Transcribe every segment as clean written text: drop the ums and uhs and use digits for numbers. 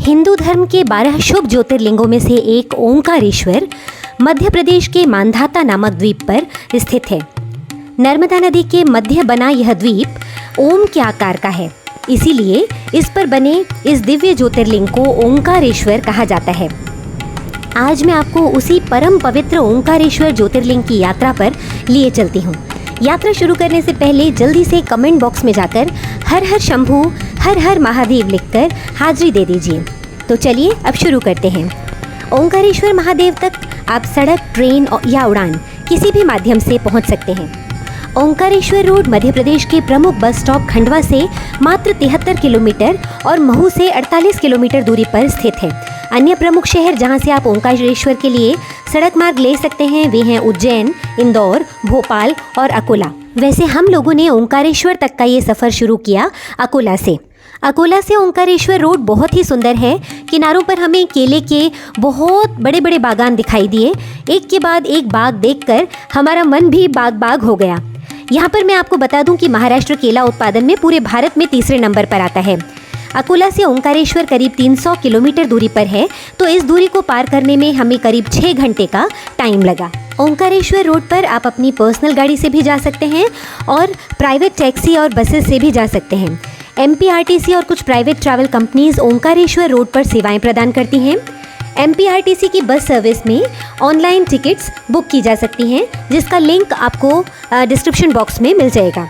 हिंदू धर्म के 12 शुभ ज्योतिर्लिंगों में से एक ओंकारेश्वर मध्य प्रदेश के मांधाता नामक द्वीप पर स्थित है। नर्मदा नदी के मध्य बना यह द्वीप ओम के आकार का है, इसीलिए इस पर बने इस दिव्य ज्योतिर्लिंग को ओंकारेश्वर कहा जाता है। आज मैं आपको उसी परम पवित्र ओंकारेश्वर ज्योतिर्लिंग की यात्रा पर लिए चलती हूँ। यात्रा शुरू करने से पहले जल्दी से कमेंट बॉक्स में जाकर हर हर शंभू हर हर महादेव लिखकर हाजिरी दे दीजिए। तो चलिए अब शुरू करते हैं। ओंकारेश्वर महादेव तक आप सड़क, ट्रेन या उड़ान किसी भी माध्यम से पहुंच सकते हैं। ओंकारेश्वर रोड मध्य प्रदेश के प्रमुख बस स्टॉप खंडवा से मात्र 73 किलोमीटर और महू से 48 किलोमीटर दूरी पर स्थित है। अन्य प्रमुख शहर जहां से आप ओंकारेश्वर के लिए सड़क मार्ग ले सकते हैं वे हैं उज्जैन, इंदौर, भोपाल और अकोला। वैसे हम लोगों ने ओंकारेश्वर तक का ये सफ़र शुरू किया अकोला से। अकोला से ओंकारेश्वर रोड बहुत ही सुंदर है। किनारों पर हमें केले के बहुत बड़े बड़े बागान दिखाई दिए। एक के बाद एक बाग देखकर हमारा मन भी बाग बाग हो गया। यहाँ पर मैं आपको बता दूं कि महाराष्ट्र केला उत्पादन में पूरे भारत में तीसरे नंबर पर आता है। अकोला से ओंकारेश्वर करीब 300 किलोमीटर दूरी पर है, तो इस दूरी को पार करने में हमें करीब 6 घंटे का टाइम लगा। ओंकारेश्वर रोड पर आप अपनी पर्सनल गाड़ी से भी जा सकते हैं और प्राइवेट टैक्सी और बसेस से भी जा सकते हैं। एमपीआरटीसी और कुछ private travel companies Omkareshwar road पर सेवाएं प्रदान करती हैं। एमपीआरटीसी की बस सर्विस में ऑनलाइन टिकट्स बुक की जा सकती हैं, जिसका लिंक आपको डिस्क्रिप्शन बॉक्स में मिल जाएगा।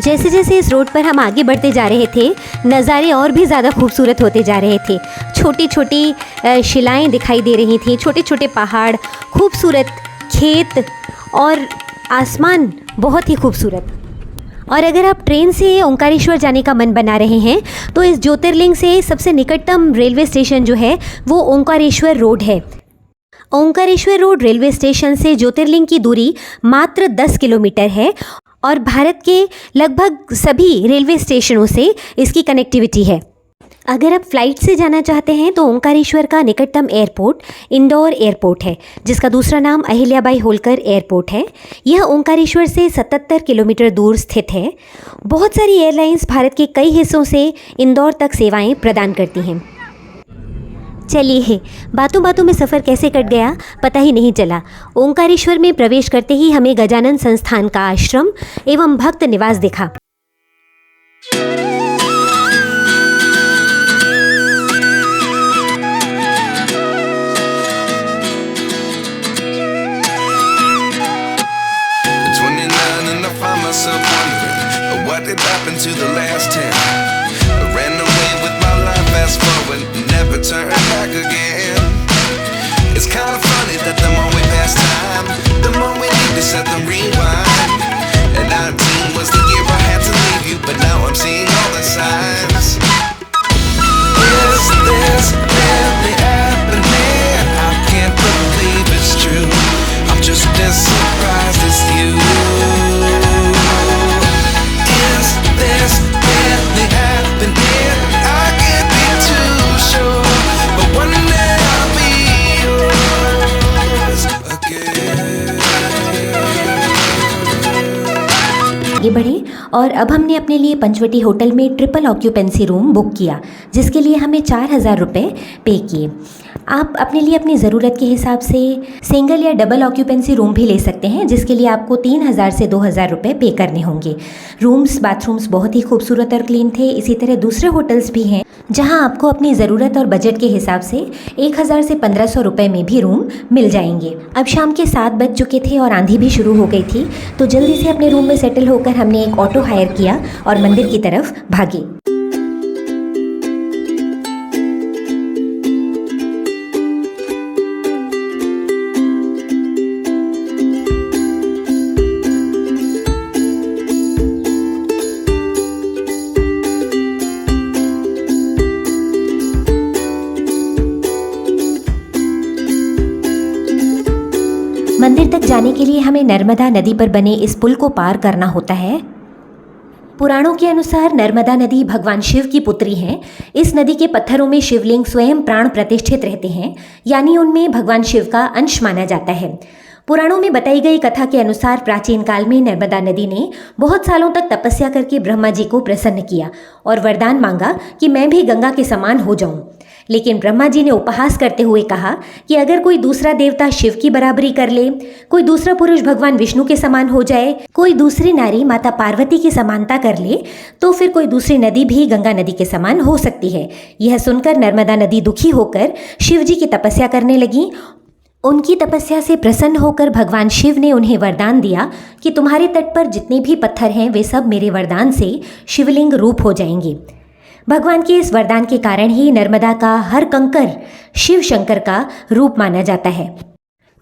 जैसे जैसे इस रोड पर हम आगे बढ़ते जा रहे थे, नज़ारे और भी ज़्यादा खूबसूरत होते जा रहे थे। छोटी छोटी शिलाएं दिखाई दे रही थी, छोटे छोटे पहाड़, खूबसूरत खेत और आसमान बहुत ही खूबसूरत। और अगर आप ट्रेन से ओंकारेश्वर जाने का मन बना रहे हैं तो इस ज्योतिर्लिंग से सबसे निकटतम रेलवे स्टेशन जो है वो ओंकारेश्वर रोड है। ओंकारेश्वर रोड रेलवे स्टेशन से ज्योतिर्लिंग की दूरी मात्र 10 किलोमीटर है और भारत के लगभग सभी रेलवे स्टेशनों से इसकी कनेक्टिविटी है। अगर आप फ्लाइट से जाना चाहते हैं तो ओंकारेश्वर का निकटतम एयरपोर्ट इंदौर एयरपोर्ट है, जिसका दूसरा नाम अहिल्याबाई होलकर एयरपोर्ट है। यह ओंकारेश्वर से 77 किलोमीटर दूर स्थित है। बहुत सारी एयरलाइंस भारत के कई हिस्सों से इंदौर तक सेवाएं प्रदान करती हैं। चलिए, बातों बातों में सफ़र कैसे कट गया पता ही नहीं चला। ओंकारेश्वर में प्रवेश करते ही हमें गजानन संस्थान का आश्रम एवं भक्त निवास दिखा। Turn back again. It's kind of funny that the more we pass time, the more we need to set the rewind. And 19 was the year I had to leave you, but now I'm seeing all the signs. Is this really happening? I can't believe it's true. I'm just as surprised as you. Is this really happening? I can't be too sure. आगे बढ़े और अब हमने अपने लिए Panchavati hotel में triple occupancy room book किया, जिसके लिए हमें 4,000 रुपये पे किए। आप अपने लिए अपनी ज़रूरत के हिसाब से सिंगल या डबल ऑक्यूपेंसी रूम भी ले सकते हैं, जिसके लिए आपको 3,000 से 2,000 रुपये पे करने होंगे। रूम्स, बाथरूम्स बहुत ही खूबसूरत और क्लीन थे। इसी तरह दूसरे होटल्स भी हैं जहां आपको अपनी ज़रूरत और बजट के हिसाब से 1,000 से 1,500 रुपये में भी रूम मिल जाएंगे। अब शाम के 7 बज चुके थे और आंधी भी शुरू हो गई थी, तो जल्दी से अपने रूम में सेटल होकर हमने एक ऑटो हायर किया और मंदिर की तरफ भागे। मंदिर तक जाने के लिए हमें नर्मदा नदी पर बने इस पुल को पार करना होता है। पुराणों के अनुसार नर्मदा नदी भगवान शिव की पुत्री है। इस नदी के पत्थरों में शिवलिंग स्वयं प्राण प्रतिष्ठित रहते हैं, यानी उनमें भगवान शिव का अंश माना जाता है। पुराणों में बताई गई कथा के अनुसार प्राचीन काल में नर्मदा नदी ने बहुत सालों तक तपस्या करके ब्रह्मा जी को प्रसन्न किया और वरदान मांगा कि मैं भी गंगा के समान हो जाऊं। लेकिन ब्रह्मा जी ने उपहास करते हुए कहा कि अगर कोई दूसरा देवता शिव की बराबरी कर ले, कोई दूसरा पुरुष भगवान विष्णु के समान हो जाए, कोई दूसरी नारी माता पार्वती की समानता कर ले, तो फिर कोई दूसरी नदी भी गंगा नदी के समान हो सकती है। यह सुनकर नर्मदा नदी दुखी होकर शिव जी की तपस्या करने लगी। उनकी तपस्या से प्रसन्न होकर भगवान शिव ने उन्हें वरदान दिया कि तुम्हारे तट पर जितने भी पत्थर हैं वे सब मेरे वरदान से शिवलिंग रूप हो जाएंगे। भगवान के इस वरदान के कारण ही नर्मदा का हर कंकर शिव शंकर का रूप माना जाता है।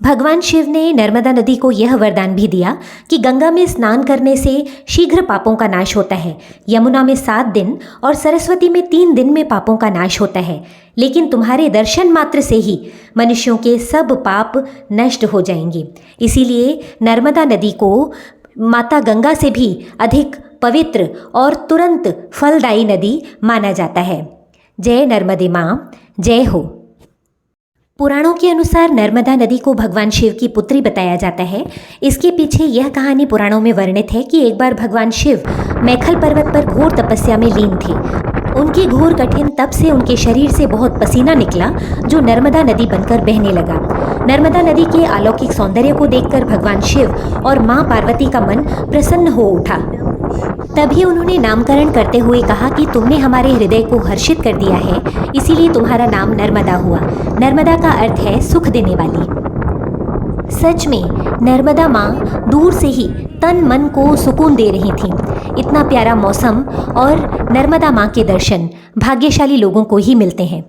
भगवान शिव ने नर्मदा नदी को यह वरदान भी दिया कि गंगा में स्नान करने से शीघ्र पापों का नाश होता है, यमुना में 7 दिन और सरस्वती में 3 दिन में पापों का नाश होता है, लेकिन तुम्हारे दर्शन मात्र से ही मनुष्यों के सब पाप नष्ट हो जाएंगे। इसीलिए नर्मदा नदी को माता गंगा से भी अधिक पवित्र और तुरंत फलदायी नदी माना जाता है। जय नर्मदे माँ, जय हो। पुराणों के अनुसार नर्मदा नदी को भगवान शिव की पुत्री बताया जाता है। इसके पीछे यह कहानी पुराणों में वर्णित है कि एक बार भगवान शिव मैखल पर्वत पर घोर तपस्या में लीन थे। उनकी घोर कठिन तप से उनके शरीर से बहुत पसीना निकला, जो नर्मदा नदी बनकर बहने लगा। नर्मदा नदी के अलौकिक सौंदर्य को देखकर भगवान शिव और माँ पार्वती का मन प्रसन्न हो उठा। तभी उन्होंने नामकरण करते हुए कहा कि तुमने हमारे हृदय को हर्षित कर दिया है, इसीलिए तुम्हारा नाम नर्मदा हुआ। नर्मदा का अर्थ है सुख देने वाली। सच में नर्मदा माँ दूर से ही तन मन को सुकून दे रही थीं। इतना प्यारा मौसम और नर्मदा माँ के दर्शन भाग्यशाली लोगों को ही मिलते हैं।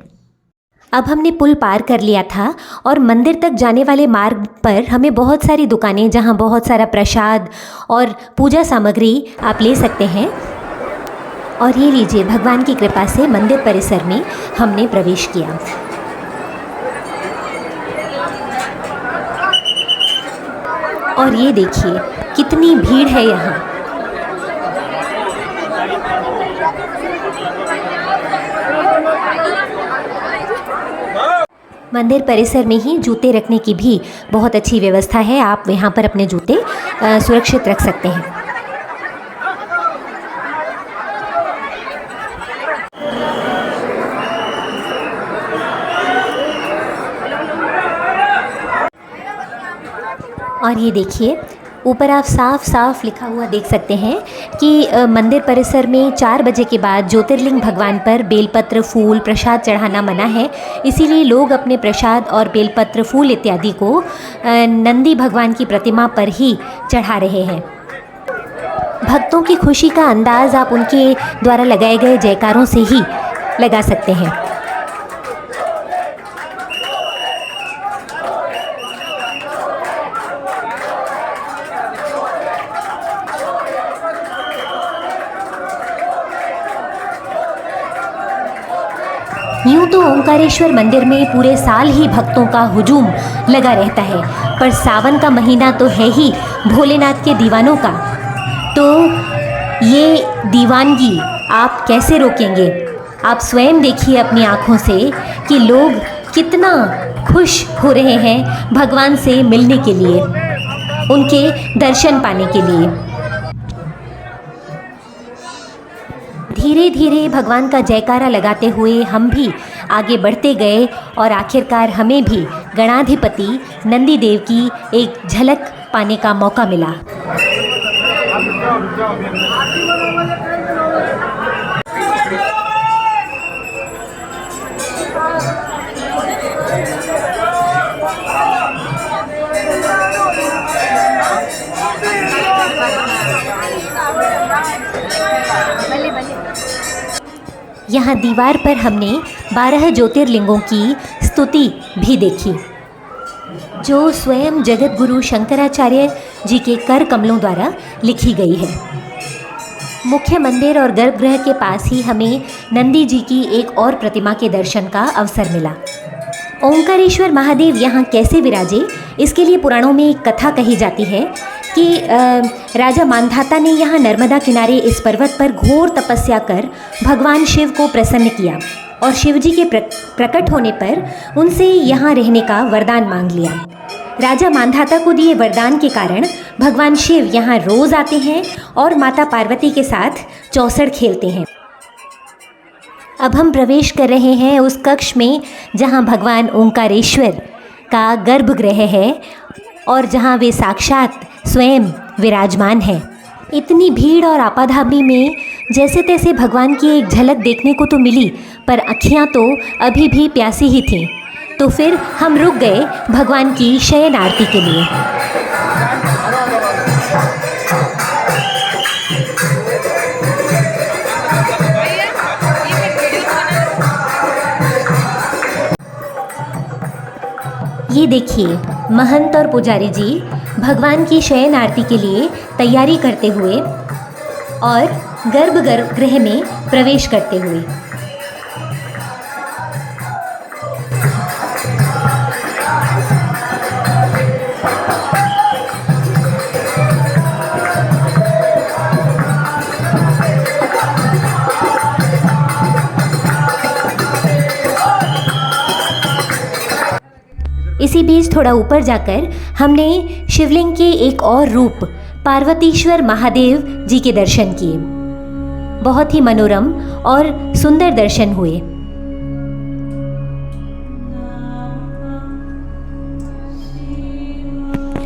अब हमने पुल पार कर लिया था और मंदिर तक जाने वाले मार्ग पर हमें बहुत सारी दुकानें, जहाँ बहुत सारा प्रसाद और पूजा सामग्री आप ले सकते हैं। और ये लीजिए, भगवान की कृपा से मंदिर परिसर में हमने प्रवेश किया। और ये देखिए कितनी भीड़ है यहाँ। मंदिर परिसर में ही जूते रखने की भी बहुत अच्छी व्यवस्था है। आप यहाँ पर अपने जूते सुरक्षित रख सकते हैं। और ये देखिए, ऊपर आप साफ साफ लिखा हुआ देख सकते हैं कि मंदिर परिसर में 4 बजे के बाद ज्योतिर्लिंग भगवान पर बेलपत्र, फूल, प्रसाद चढ़ाना मना है। इसीलिए लोग अपने प्रसाद और बेलपत्र, फूल इत्यादि को नंदी भगवान की प्रतिमा पर ही चढ़ा रहे हैं। भक्तों की खुशी का अंदाज़ आप उनके द्वारा लगाए गए जयकारों से ही लगा सकते हैं। यूँ तो ओंकारेश्वर मंदिर में पूरे साल ही भक्तों का हुजूम लगा रहता है, पर सावन का महीना तो है ही भोलेनाथ के दीवानों का। तो ये दीवानगी आप कैसे रोकेंगे? आप स्वयं देखिए अपनी आँखों से कि लोग कितना खुश हो रहे हैं भगवान से मिलने के लिए, उनके दर्शन पाने के लिए। धीरे धीरे भगवान का जयकारा लगाते हुए हम भी आगे बढ़ते गए और आखिरकार हमें भी गणाधिपति नंदी देव की एक झलक पाने का मौका मिला। यहाँ दीवार पर हमने 12 ज्योतिर्लिंगों की स्तुति भी देखी, जो स्वयं जगत गुरु शंकराचार्य जी के कर कमलों द्वारा लिखी गई है। मुख्य मंदिर और गर्भगृह के पास ही हमें नंदी जी की एक और प्रतिमा के दर्शन का अवसर मिला। ओंकारेश्वर महादेव यहाँ कैसे विराजे, इसके लिए पुराणों में एक कथा कही जाती है कि राजा मांधाता ने यहाँ नर्मदा किनारे इस पर्वत पर घोर तपस्या कर भगवान शिव को प्रसन्न किया और शिव जी के प्रकट होने पर उनसे यहाँ रहने का वरदान मांग लिया। राजा मांधाता को दिए वरदान के कारण भगवान शिव यहाँ रोज आते हैं और माता पार्वती के साथ चौसड़ खेलते हैं। अब हम प्रवेश कर रहे हैं उस कक्ष में जहाँ भगवान ओंकारेश्वर का गर्भगृह है और जहाँ वे साक्षात स्वयं विराजमान हैं। इतनी भीड़ और आपाधापी में जैसे तैसे भगवान की एक झलक देखने को तो मिली, पर अखियाँ तो अभी भी प्यासी ही थीं। तो फिर हम रुक गए भगवान की शयन आरती के लिए। ये देखिए, महंत और पुजारी जी भगवान की शयन आरती के लिए तैयारी करते हुए और गर्भगृह में प्रवेश करते हुए। इसी बीच थोड़ा ऊपर जाकर हमने शिवलिंग के एक और रूप पार्वतीश्वर महादेव जी के दर्शन किए। बहुत ही मनोरम और सुंदर दर्शन हुए।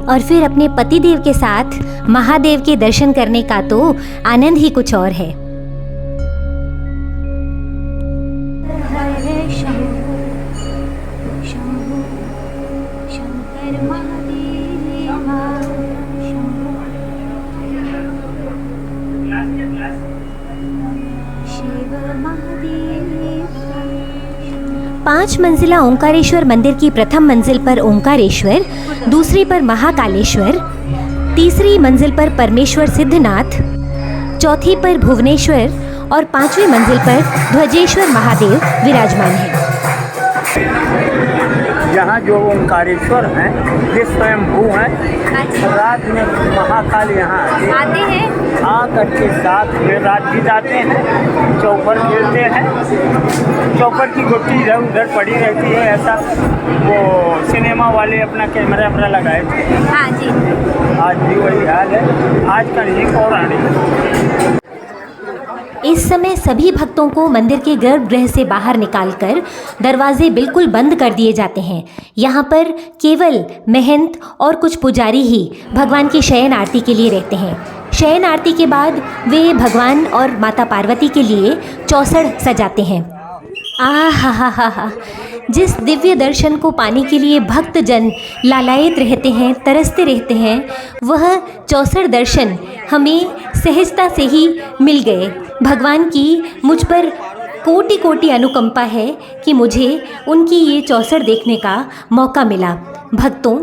और फिर अपने पतिदेव के साथ महादेव के दर्शन करने का तो आनंद ही कुछ और है। पांच मंजिला ओंकारेश्वर मंदिर की प्रथम मंजिल पर ओंकारेश्वर, दूसरी पर महाकालेश्वर, तीसरी मंजिल पर परमेश्वर सिद्धनाथ, चौथी पर भुवनेश्वर और पांचवी मंजिल पर ध्वजेश्वर महादेव विराजमान हैं। यहाँ जो ओंकारेश्वर हैं ये स्वयंभू हैं। रात में महाकाल यहाँ आते हैं, आकर के साथ में रात भी जाते हैं, चौपर खेलते हैं। चौपर की गुट्टी इधर उधर पड़ी रहती है। ऐसा वो सिनेमा वाले अपना कैमरा वैमरा लगाए थे। हाँ जी, आज भी वही हाल है। आज का नहीं पौराणिक। इस समय सभी भक्तों को मंदिर के गर्भगृह से बाहर निकालकर दरवाजे बिल्कुल बंद कर दिए जाते हैं। यहाँ पर केवल महंत और कुछ पुजारी ही भगवान की शयन आरती के लिए रहते हैं। शयन आरती के बाद वे भगवान और माता पार्वती के लिए चौसड़ सजाते हैं। हा, जिस दिव्य दर्शन को पाने के लिए भक्तजन लालायित रहते हैं, तरसते रहते हैं, वह चौसड़ दर्शन हमें सहजता से ही मिल गए। भगवान की मुझ पर कोटि कोटि अनुकंपा है कि मुझे उनकी ये चौसड़ देखने का मौका मिला। भक्तों,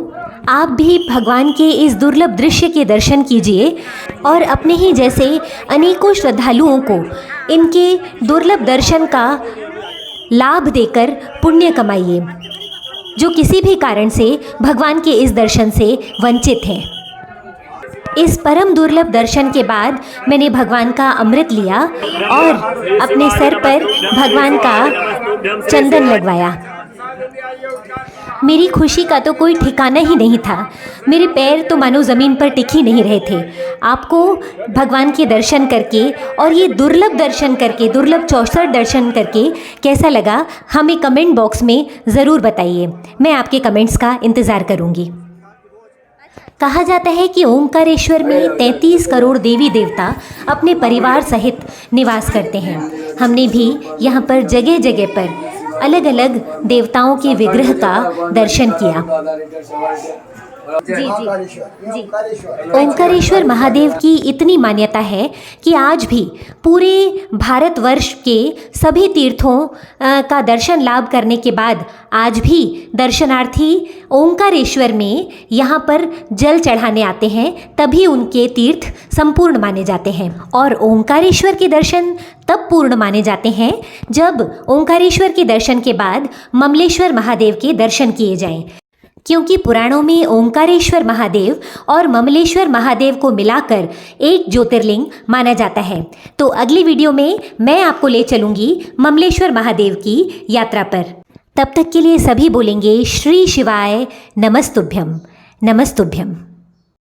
आप भी भगवान के इस दुर्लभ दृश्य के दर्शन कीजिए और अपने ही जैसे अनेकों श्रद्धालुओं को इनके दुर्लभ दर्शन का लाभ देकर पुण्य कमाइए, जो किसी भी कारण से भगवान के इस दर्शन से वंचित हैं। इस परम दुर्लभ दर्शन के बाद मैंने भगवान का अमृत लिया और अपने सर पर भगवान का चंदन लगवाया। मेरी खुशी का तो कोई ठिकाना ही नहीं था। मेरे पैर तो मानो ज़मीन पर टिक ही नहीं रहे थे। आपको भगवान के दर्शन करके और ये दुर्लभ दर्शन करके, दुर्लभ चौसड़ दर्शन करके कैसा लगा, हमें कमेंट बॉक्स में ज़रूर बताइए। मैं आपके कमेंट्स का इंतज़ार करूँगी। कहा जाता है कि ओंकारेश्वर में 33 करोड़ देवी देवता अपने परिवार सहित निवास करते हैं। हमने भी यहाँ पर जगह जगह पर अलग अलग देवताओं के विग्रह का दर्शन किया। जी। ओंकारेश्वर महादेव की इतनी मान्यता है कि आज भी पूरे भारतवर्ष के सभी तीर्थों का दर्शन लाभ करने के बाद आज भी दर्शनार्थी ओंकारेश्वर में यहाँ पर जल चढ़ाने आते हैं, तभी उनके तीर्थ संपूर्ण माने जाते हैं। और ओंकारेश्वर के दर्शन तब पूर्ण माने जाते हैं जब ओंकारेश्वर के दर्शन के बाद ममलेश्वर महादेव के दर्शन किए जाएं, क्योंकि पुराणों में ओंकारेश्वर महादेव और ममलेश्वर महादेव को मिलाकर एक ज्योतिर्लिंग माना जाता है। तो अगली वीडियो में मैं आपको ले चलूँगी ममलेश्वर महादेव की यात्रा पर। तब तक के लिए सभी बोलेंगे श्री शिवाय नमस्तुभ्यम। नमस्तुभ्यम।